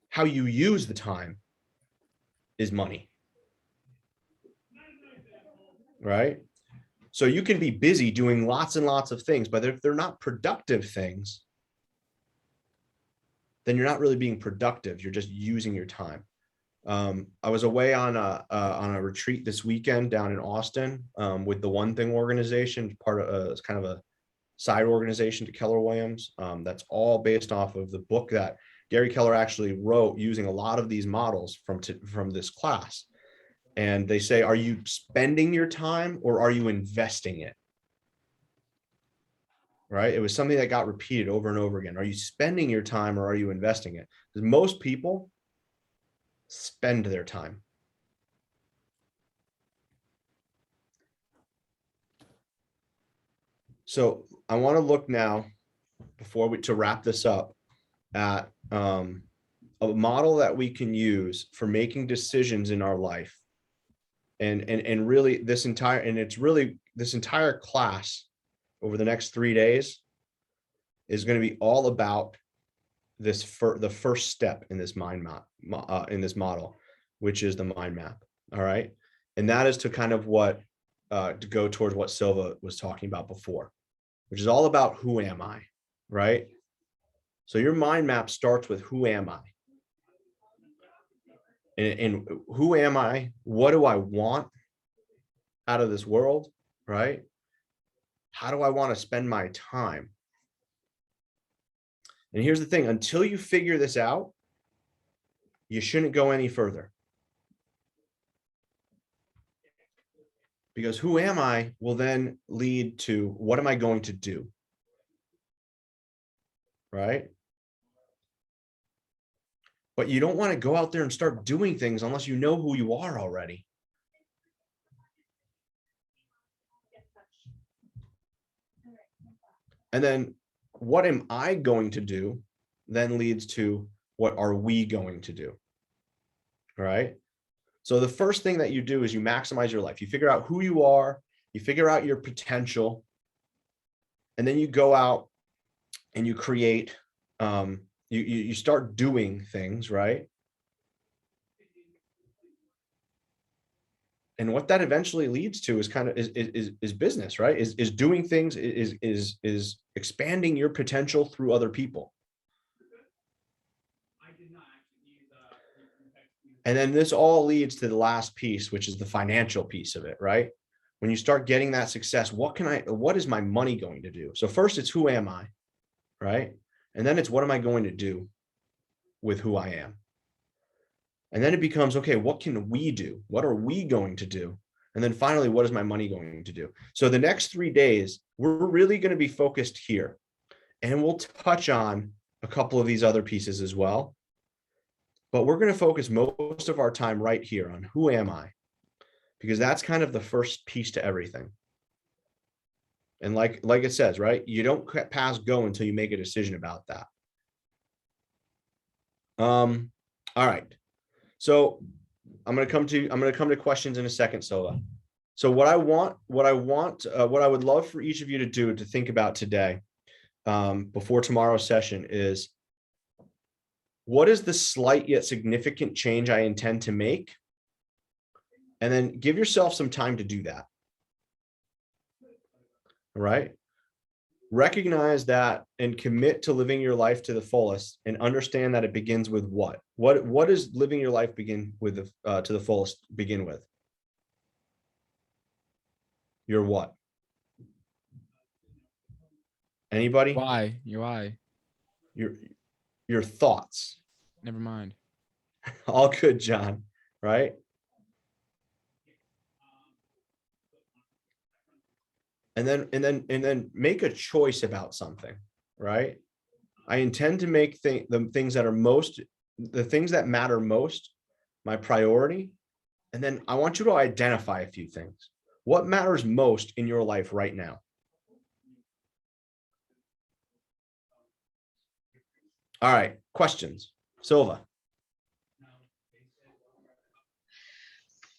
How you use the time is money, right? So you can be busy doing lots and lots of things, but if they're not productive things, then you're not really being productive. You're just using your time. I was away on a retreat this weekend down in Austin with the One Thing organization, part of it's kind of a side organization to Keller Williams. That's all based off of the book that Gary Keller actually wrote, using a lot of these models from this class. And they say, are you spending your time or are you investing it? Right? It was something that got repeated over and over again. Are you spending your time or are you investing it? Because most people spend their time. So I want to look now, to wrap this up, at a model that we can use for making decisions in our life. And really this entire class over the next 3 days is going to be all about the first step in this mind map, in this model, which is the mind map. All right. And that is to kind of to go towards what Silva was talking about before, which is all about who am I, right? So your mind map starts with who am I? And who am I? What do I want out of this world, right? How do I want to spend my time? And here's the thing, until you figure this out, you shouldn't go any further. Because who am I will then lead to what am I going to do? Right? But you don't want to go out there and start doing things unless you know who you are already. And then what am I going to do then leads to what are we going to do? All right. So the first thing that you do is you maximize your life. You figure out who you are, you figure out your potential, and then you go out and you create, you start doing things, right? And what that eventually leads to is kind of is business, right? Is doing things, is expanding your potential through other people. And then this all leads to the last piece, which is the financial piece of it, right? When you start getting that success, what is my money going to do? So first it's who am I, right? And then it's what am I going to do with who I am? And then it becomes, okay, what can we do? What are we going to do? And then finally, what is my money going to do? So the next 3 days, we're really going to be focused here. And we'll touch on a couple of these other pieces as well. But we're going to focus most of our time right here on who am I? Because that's kind of the first piece to everything. And like it says, right? You don't pass go until you make a decision about that. All right. So I'm going to come to questions in a second, Sola. So what I would love for each of you to do to think about today, before tomorrow's session is, what is the slight yet significant change I intend to make? And then give yourself some time to do that. All right. Recognize that and commit to living your life to the fullest, and understand that it begins with what? What does living your life begin with to the fullest begin with? Your what? Anybody? Why? Your why? Your thoughts. Never mind. All good, John, right? And then make a choice about something, right? I intend to make the things that matter most, my priority. And then I want you to identify a few things. What matters most in your life right now? All right, questions. Silva.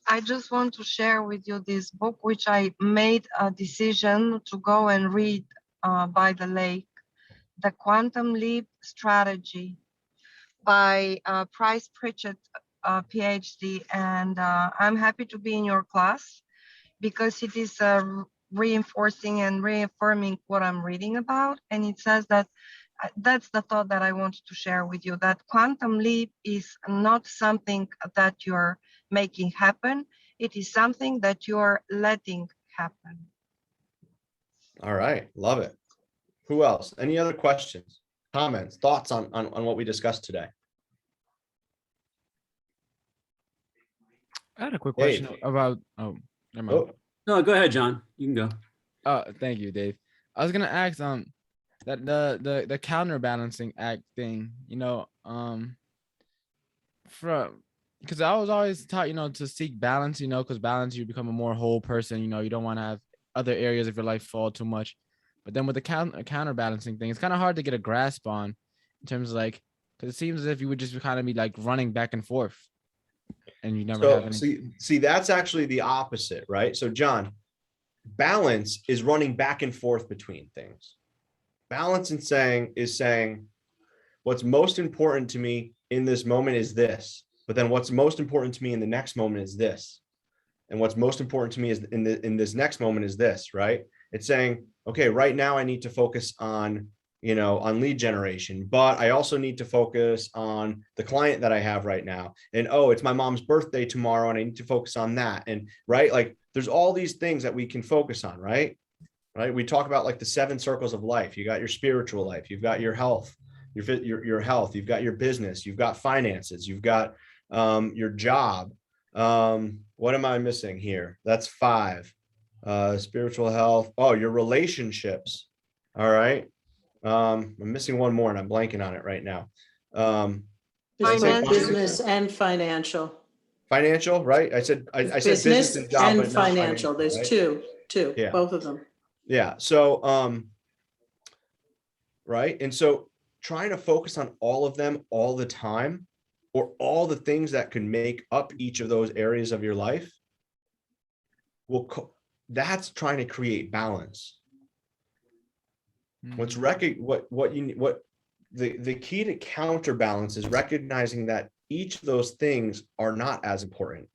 I just want to share with you this book, which I made a decision to go and read by the lake, The Quantum Leap Strategy by Price Pritchett, PhD. And I'm happy to be in your class because it is reinforcing and reaffirming what I'm reading about. And it says that that's the thought that I wanted to share with you, that quantum leap is not something that you're making happen. It is something that you're letting happen. All right. Love it. Who else? Any other questions, comments, thoughts on what we discussed today? I had a quick Dave. question about. Oh, never mind. Oh, No, go ahead, John. You can go. Thank you, Dave. I was gonna ask that the counterbalancing act thing, because I was always taught, to seek balance, because balance, you become a more whole person, you don't want to have other areas of your life fall too much. But then with the counterbalancing thing, it's kind of hard to get a grasp on, in terms of because it seems as if you would just kind of be running back and forth, and you never have any. See, that's actually the opposite, right? So John, balance is running back and forth between things. Balance is saying what's most important to me in this moment is this, but then what's most important to me in the next moment is this, and what's most important to me is in this next moment is this, right? It's saying, okay, right now I need to focus on lead generation, but I also need to focus on the client that I have right now, and it's my mom's birthday tomorrow and I need to focus on that, and right, there's all these things that we can focus on, right? We talk about the 7 circles of life. You got your spiritual life, you've got your health, your health, you've got your business, you've got finances, you've got your job. What am I missing here? That's 5. Spiritual health. Oh, your relationships. All right. I'm missing one more and I'm blanking on it right now. Finance. Business and financial. Financial, right? I said business Business and job, and but not financial. There's right? two, Yeah. both of them. Yeah, so, right, and so trying to focus on all of them all the time, or all the things that can make up each of those areas of your life, that's trying to create balance. What's the key to counterbalance is recognizing that each of those things are not as important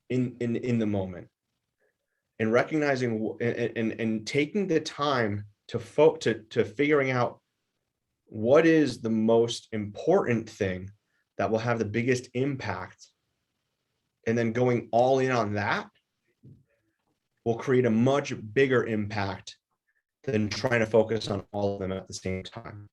in the moment, and recognizing and taking the time to figuring out what is the most important thing that will have the biggest impact, and then going all in on that will create a much bigger impact than trying to focus on all of them at the same time.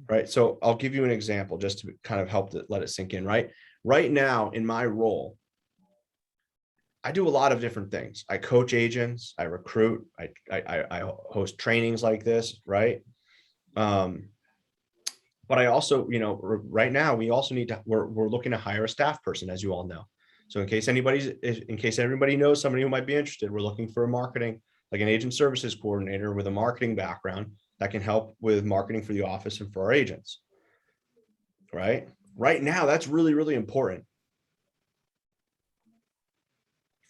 Right. So I'll give you an example just to kind of help let it sink in. Right now in my role, I do a lot of different things. I coach agents, I recruit, I host trainings like this, right? But I also, right now we also we're looking to hire a staff person, as you all know. So in case everybody knows somebody who might be interested, we're looking for a marketing, like an agent services coordinator with a marketing background that can help with marketing for the office and for our agents. Right now, that's really, really important.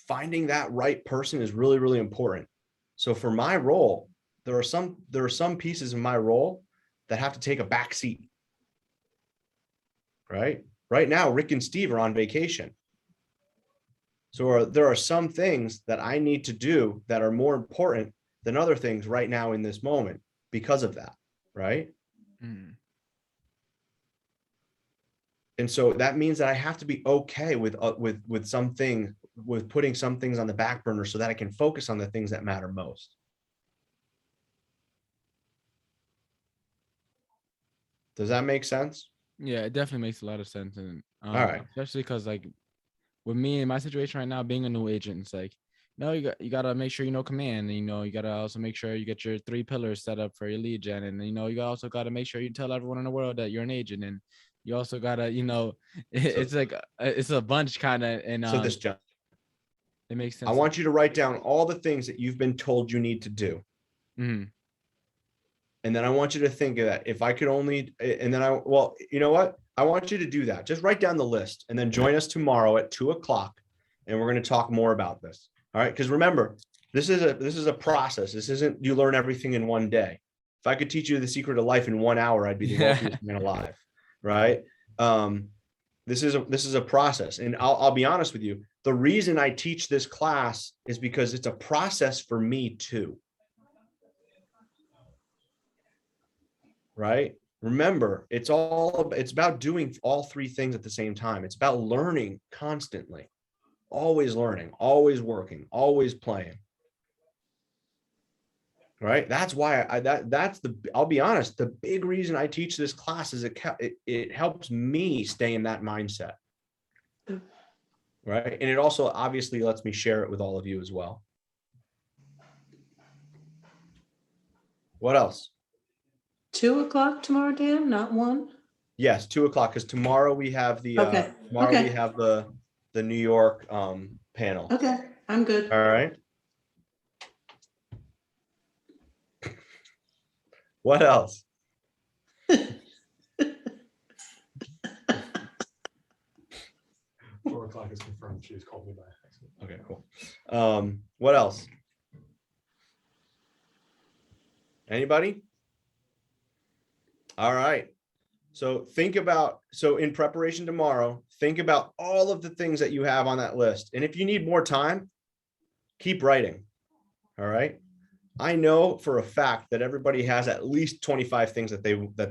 Finding that right person is really, really important. So for my role, there are some pieces in my role that have to take a back seat. Right now, Rick and Steve are on vacation. So there are some things that I need to do that are more important than other things right now in this moment because of that, right? Mm. And so that means that I have to be okay with putting some things on the back burner so that I can focus on the things that matter most. Does that make sense? Yeah, it definitely makes a lot of sense. And All right. especially because like with me in my situation right now, being a new agent, it's like, no, you gotta make sure you know command, and you gotta also make sure you get your 3 pillars set up for your lead gen, and you also gotta make sure you tell everyone in the world that you're an agent, and you also gotta, it's like it's a bunch kind of, and So this, John, it makes sense. I want you to write down all the things that you've been told you need to do. Mm-hmm. And then I want you to think of that. If I could only, and then you know what? I want you to do that. Just write down the list and then join us tomorrow at 2:00. And we're going to talk more about this. All right. Because remember, this is a process. This isn't, you learn everything in one day. If I could teach you the secret of life in 1 hour, I'd be the wealthiest man alive. Right. This is a process. And I'll be honest with you. The reason I teach this class is because it's a process for me too. Right? Remember, it's about doing all 3 things at the same time. It's about learning constantly, always learning, always working, always playing. Right? That's why I'll be honest, the big reason I teach this class is it helps me stay in that mindset. Right? And it also obviously lets me share it with all of you as well. What else? 2:00 tomorrow, Dan, not 1? Yes, 2:00, because tomorrow we have the Okay. we have the New York panel. Okay, I'm good. All right. What else? 4:00 is confirmed. She's called me back. Okay, cool. What else? Anybody? All right. So in preparation tomorrow, think about all of the things that you have on that list. And if you need more time, keep writing. All right. I know for a fact that everybody has at least 25 things that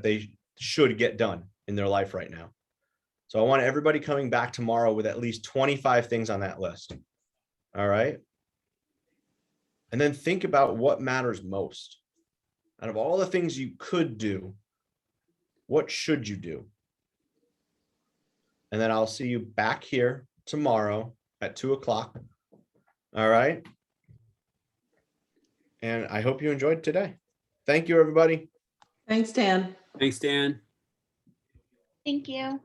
they should get done in their life right now. So I want everybody coming back tomorrow with at least 25 things on that list. All right. And then think about what matters most. Out of all the things you could do, what should you do? And then I'll see you back here tomorrow at 2:00. All right. And I hope you enjoyed today. Thank you, everybody. Thanks, Dan. Thanks, Dan. Thank you.